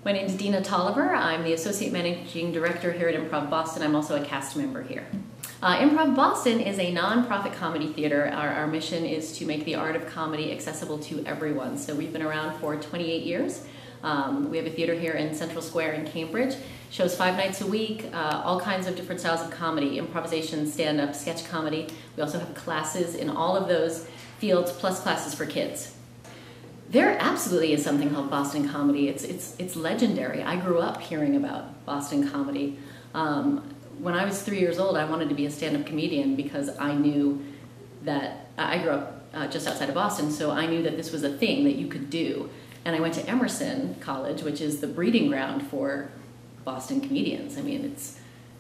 My name is Deana Tolliver. I'm the Associate Managing Director here at Improv Boston. I'm also a cast member here. Improv Boston is a non-profit comedy theater. Our mission is to make the art of comedy accessible to everyone. So we've been around for 28 years. We have a theater here in Central Square in Cambridge. Shows 5 nights a week, all kinds of different styles of comedy, improvisation, stand-up, sketch comedy. We also have classes in all of those fields, plus classes for kids. There absolutely is something called Boston comedy. It's legendary. I grew up hearing about Boston comedy. When I was 3 years old, I wanted to be a stand-up comedian because I knew that I grew up just outside of Boston, so I knew that this was a thing that you could do. And I went to Emerson College, which is the breeding ground for Boston comedians. I mean,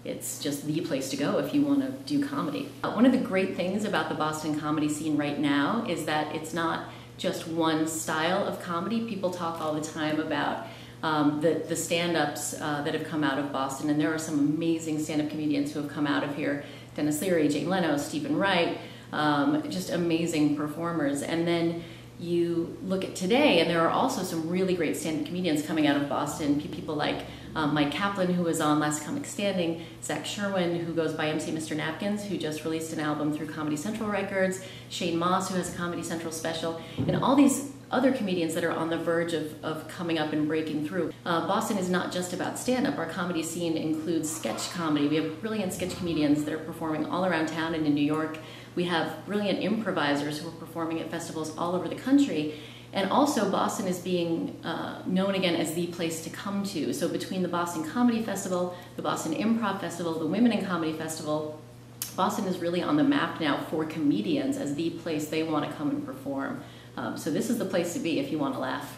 it's just the place to go if you want to do comedy. One of the great things about the Boston comedy scene right now is that it's not just one style of comedy. People talk all the time about the stand-ups that have come out of Boston, and there are some amazing stand-up comedians who have come out of here. Dennis Leary, Jay Leno, Stephen Wright, just amazing performers. And then you look at today, and there are also some really great stand-up comedians coming out of Boston. People like Mike Kaplan, who was on Last Comic Standing, Zach Sherwin, who goes by MC Mr. Napkins, who just released an album through Comedy Central Records, Shane Moss, who has a Comedy Central special, and all these other comedians that are on the verge of coming up and breaking through. Boston is not just about stand-up. Our comedy scene includes sketch comedy. We have brilliant sketch comedians that are performing all around town and in New York. We have brilliant improvisers who are performing at festivals all over the country. And also, Boston is being known again as the place to come to. So between the Boston Comedy Festival, the Boston Improv Festival, the Women in Comedy Festival, Boston is really on the map now for comedians as the place they want to come and perform. So this is the place to be if you want to laugh.